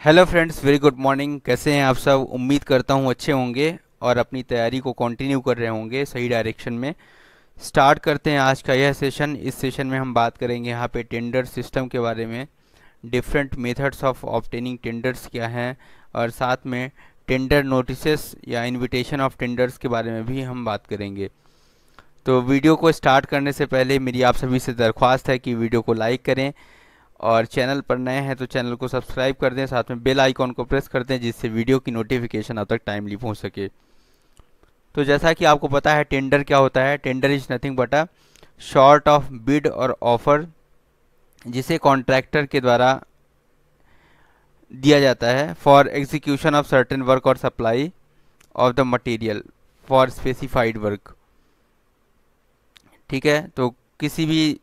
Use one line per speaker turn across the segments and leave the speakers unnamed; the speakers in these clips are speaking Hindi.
Hello friends, very good morning. कैसे हैं आप सब? उम्मीद करता हूं अच्छे होंगे और अपनी तैयारी को कंटिन्यू कर रहे होंगे सही डायरेक्शन में। स्टार्ट करते हैं आज का यह सेशन। इस सेशन में हम बात करेंगे यहाँ पे टेंडर सिस्टम के बारे में, different methods of obtaining tenders क्या हैं, और साथ में टेंडर नोटिसेस या इनविटेशन ऑफ टेंडर्स के बारे में भी हम बात करेंगे। तो वीडियो को स्टार्ट करने से पहले मेरी आप सभी से दरख्वास्त है कि वीडियो को लाइक करें और चैनल पर नए हैं तो चैनल को सब्सक्राइब कर दें, साथ में बेल आइकॉन को प्रेस कर दें जिससे वीडियो की नोटिफिकेशन आप तक टाइमली पहुंच सके। तो जैसा कि आपको पता है टेंडर क्या होता है। Tender is nothing but a sort of bid और ऑफर, जिसे कॉन्ट्रैक्टर के द्वारा दिया जाता है for execution of certain work और supply of the material for specified work. ठीक है, तो किसी भी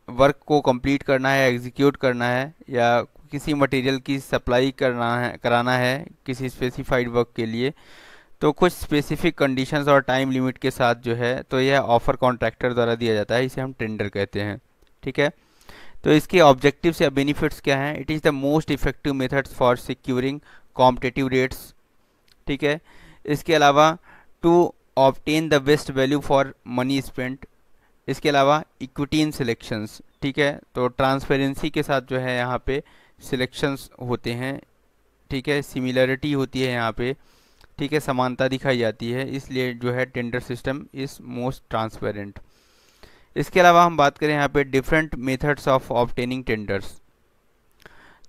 वर्क को कंप्लीट करना है, एग्जीक्यूट करना है, या किसी मटेरियल की सप्लाई कराना है किसी स्पेसिफाइड वर्क के लिए, तो कुछ स्पेसिफिक कंडीशंस और टाइम लिमिट के साथ जो है तो यह ऑफर कॉन्ट्रैक्टर द्वारा दिया जाता है। इसे हम टेंडर कहते हैं। ठीक है, तो इसके ऑब्जेक्टिव्स या बेनिफिट्स क्या हैं? It is the most effective methods for securing competitive rates. ठीक है, इसके अलावा to obtain the best value for money spent. इसके अलावा इक्विटी इन सिलेक्शंस। ठीक है, तो ट्रांसपेरेंसी के साथ जो है यहाँ पे सिलेक्शंस होते हैं। ठीक है, सिमिलरिटी होती है यहाँ पे। ठीक है, समानता दिखाई जाती है, इसलिए जो है tender system is most transparent. इसके अलावा हम बात करें यहाँ पे different methods of obtaining tenders.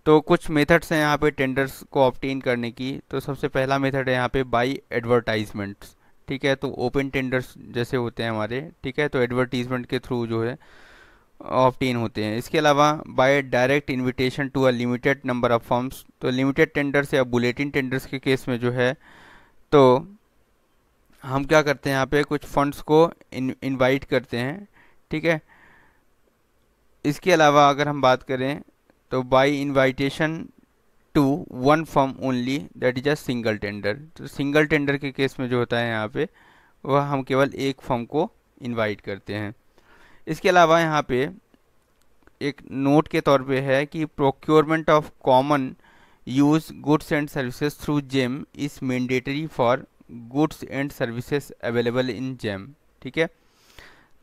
तो कुछ मेथड्स हैं यहाँ पे टेंडर्स को ऑब्टेन करने की। तो सबसे पहला मेथड है यहाँ पे बाई एडवर्टाइजमेंट्स। ठीक है, तो ओपन टेंडर्स जैसे होते हैं हमारे। ठीक है, तो एडवर्टीजमेंट के थ्रू जो है ऑब्टेन होते हैं। इसके अलावा by direct invitation to a limited number of firms. तो लिमिटेड टेंडर्स या बुलेटिन टेंडर्स के केस में जो है तो हम क्या करते हैं, यहाँ पे कुछ फंड्स को इनवाइट करते हैं। ठीक है, इसके अलावा अगर हम बात करें तो by invitation to one firm only, that is a single tender. तो सिंगल टेंडर के केस में जो होता है यहाँ पे वह हम केवल एक फर्म को इनवाइट करते हैं। इसके अलावा यहाँ पे एक नोट के तौर पे है कि procurement of common use goods and services through GeM is mandatory for goods and services available in GeM. ठीक है,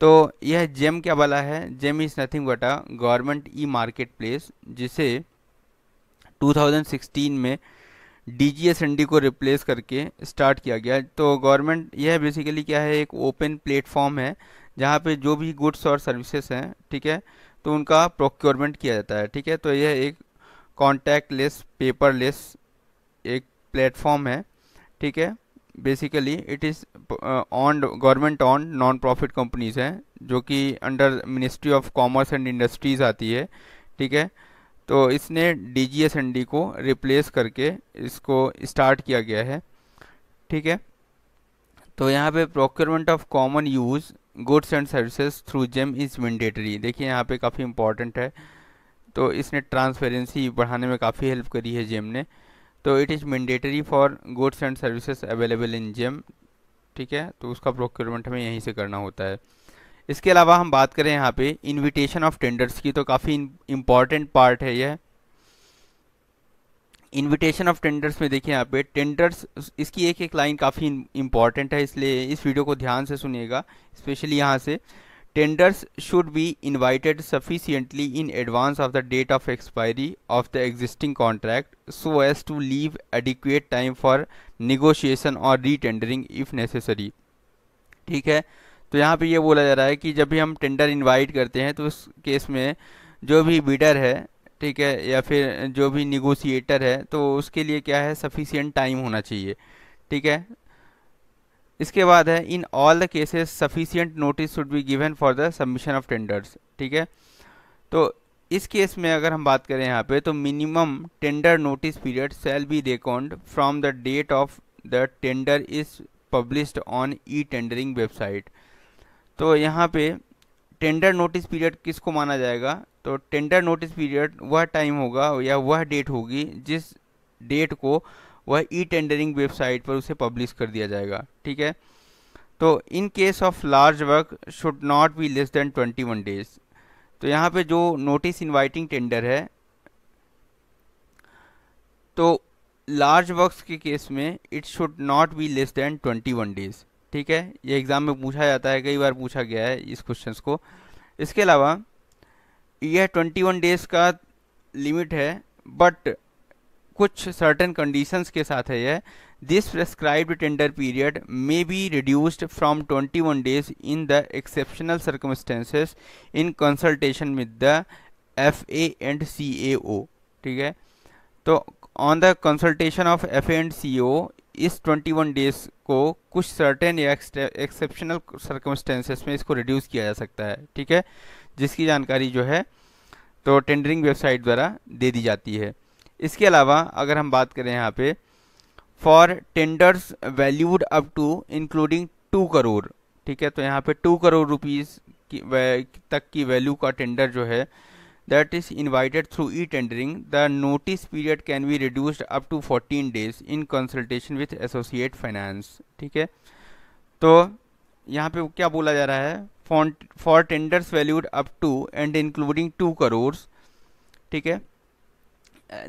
तो यह जेम क्या वाला है? GeM is nothing but a government e marketplace, जिसे 2016 में डीजीएसएनडी को रिप्लेस करके स्टार्ट किया गया। तो गवर्नमेंट, यह बेसिकली क्या है, एक ओपन प्लेटफॉर्म है जहाँ पे जो भी गुड्स और सर्विसेज हैं, ठीक है, तो उनका प्रोक्योरमेंट किया जाता है। ठीक है, तो यह एक कॉन्टैक्टलेस, पेपरलेस एक प्लेटफॉर्म है। ठीक है, basically it is on government on non profit companies हैं जो कि under ministry of commerce and industries आती है। ठीक है, तो इसने डीजीएसएनडी को रिप्लेस करके इसको स्टार्ट किया गया है। ठीक है, तो यहाँ पे procurement of common use goods and services through GeM is mandatory. देखिए यहाँ पे काफ़ी इंपॉर्टेंट है। तो इसने ट्रांसपेरेंसी बढ़ाने में काफ़ी हेल्प करी है जेम ने। तो it is mandatory for goods and services available in GeM. ठीक है, तो उसका प्रोक्योरमेंट हमें यहीं से करना होता है। इसके अलावा हम बात करें यहाँ पे इनविटेशन ऑफ टेंडर्स की, तो काफ़ी इम्पॉर्टेंट पार्ट है यह। इनविटेशन ऑफ टेंडर्स में देखिए यहाँ पे टेंडर्स, इसकी एक एक लाइन काफ़ी इंपॉर्टेंट है, इसलिए इस वीडियो को ध्यान से सुनिएगा, स्पेशली यहाँ से। Tenders should be invited sufficiently in advance of the date of expiry of the existing contract so as to leave adequate time for negotiation और रीटेंडरिंग इफ नेसेसरी। ठीक है, तो यहाँ पे ये बोला जा रहा है कि जब भी हम टेंडर इनवाइट करते हैं तो उस केस में जो भी बिडर है, ठीक है, या फिर जो भी निगोशिएटर है, तो उसके लिए क्या है, सफिशिएंट टाइम होना चाहिए। ठीक है, इसके बाद है in all the cases sufficient notice should be given for the submission of tenders. ठीक है, तो इस केस में अगर हम बात करें यहाँ पे तो minimum tender notice period shall be record from the date of the tender is published on e tendering website. तो यहाँ पे टेंडर नोटिस पीरियड किसको माना जाएगा? तो टेंडर नोटिस पीरियड वह टाइम होगा या वह डेट होगी जिस डेट को वह ई टेंडरिंग वेबसाइट पर उसे पब्लिश कर दिया जाएगा। ठीक है, तो in case of large work should not be less than 21 days. तो यहाँ पे जो नोटिस इनवाइटिंग टेंडर है तो लार्ज वर्क्स के केस में it should not be less than 21 days. ठीक है, ये एग्जाम में पूछा जाता है, कई बार पूछा गया है इस क्वेश्चंस को। इसके अलावा यह 21 डेज का लिमिट है, बट कुछ सर्टेन कंडीशंस के साथ है यह। This prescribed tender period may be reduced from 21 days in the exceptional circumstances in consultation with the FA and CAO। ठीक है, तो on the consultation of FA and CO इस 21 डेज को कुछ सर्टेन या एक्सेप्शनल सर्कमस्टेंसेस में इसको रिड्यूस किया जा सकता है। ठीक है, जिसकी जानकारी जो है तो टेंडरिंग वेबसाइट द्वारा दे दी जाती है। इसके अलावा अगर हम बात करें यहाँ पे for tenders valued up to including 2 crore. ठीक है, तो यहाँ पे 2 करोड़ रुपीस तक की वैल्यू का टेंडर जो है that is invited through e-tendering, the notice period can be reduced up to 14 days in consultation with associate finance। ठीक है, तो यहाँ पे क्या बोला जा रहा है, for tenders valued up to and including 2 crore. ठीक है,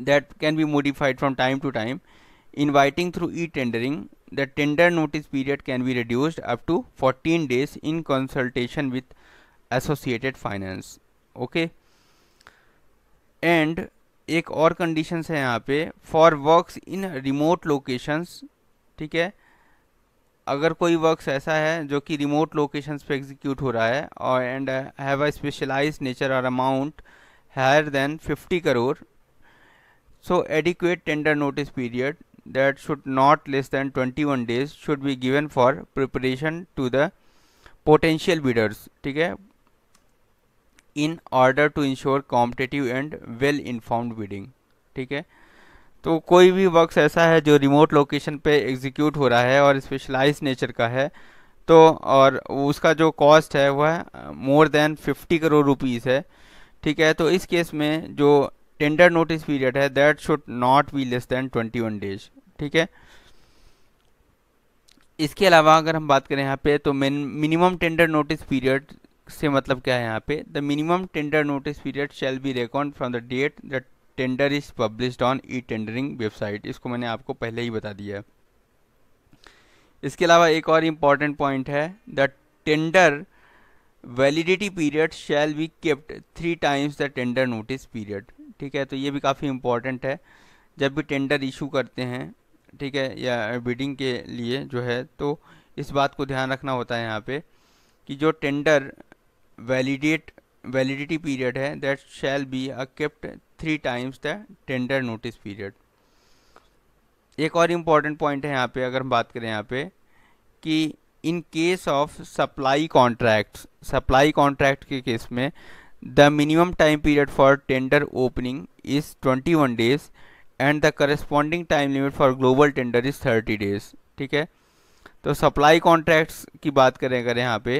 that can be modified from time to time inviting through e-tendering, the tender notice period can be reduced up to 14 days in consultation with associated finance। Okay, and एक और कंडीशंस है यहाँ पे for works in remote locations. ठीक है, अगर कोई वर्क्स ऐसा है जो कि रिमोट लोकेशंस पे एग्जीक्यूट हो रहा है और and have a specialized nature और amount higher than 50 crore, so adequate tender notice period that should not less than 21 days should be given for preparation to the potential bidders. ठीक है, in order to ensure competitive and well informed bidding. ठीक है, तो कोई भी वर्क्स ऐसा है जो रिमोट लोकेशन पे एग्जीक्यूट हो रहा है और स्पेशलाइज्ड नेचर का है, तो और उसका जो कॉस्ट है वह मोर देन 50 करोड़ रुपीस है। ठीक है, तो इस केस में जो टेंडर नोटिस पीरियड है that should not be less than 21 days. ठीक है, इसके अलावा अगर हम बात करें यहाँ पे तो मिनिमम टेंडर नोटिस पीरियड से मतलब क्या है यहाँ पे, the minimum tender notice period shall be record from the date the tender is published on e-tendering website. इसको मैंने आपको पहले ही बता दिया है। इसके अलावा एक और इम्पॉर्टेंट पॉइंट है, the tender validity period shall be kept 3 times the tender notice period. ठीक है, तो ये भी काफ़ी इम्पॉर्टेंट है जब भी टेंडर इशू करते हैं। ठीक है, या बिडिंग के लिए जो है, तो इस बात को ध्यान रखना होता है यहाँ पे कि जो टेंडर वैलिडिटी पीरियड है that shall be kept 3 times the tender notice period. एक और इम्पॉर्टेंट पॉइंट है यहाँ पे, अगर हम बात करें यहाँ पे कि in case of supply contract के केस में the minimum time period for tender opening is 21 days and the corresponding time limit for global tender is 30 days। ठीक है, तो सप्लाई कॉन्ट्रैक्ट्स की बात करें अगर यहाँ पे,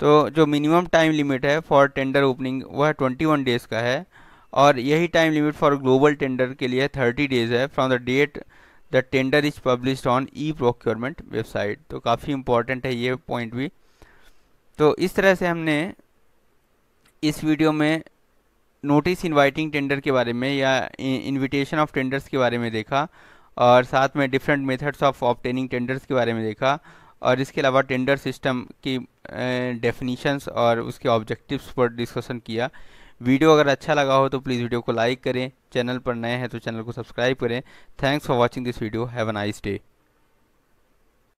तो जो मिनिमम टाइम लिमिट है फॉर टेंडर ओपनिंग वह 21 डेज़ का है, और यही time limit for global tender के लिए 30 days है from the date the tender is published on e procurement website. तो काफ़ी इंपॉर्टेंट है ये पॉइंट भी। तो इस तरह से हमने इस वीडियो में नोटिस इनवाइटिंग टेंडर के बारे में या इनविटेशन ऑफ टेंडर्स के बारे में देखा, और साथ में different methods of obtaining tenders के बारे में देखा, और इसके अलावा टेंडर सिस्टम की डेफिनीशंस और उसके ऑब्जेक्टिव्स पर डिस्कशन किया। वीडियो अगर अच्छा लगा हो तो प्लीज़ वीडियो को लाइक करें, चैनल पर नए हैं तो चैनल को सब्सक्राइब करें। Thanks for watching this video, have a nice day.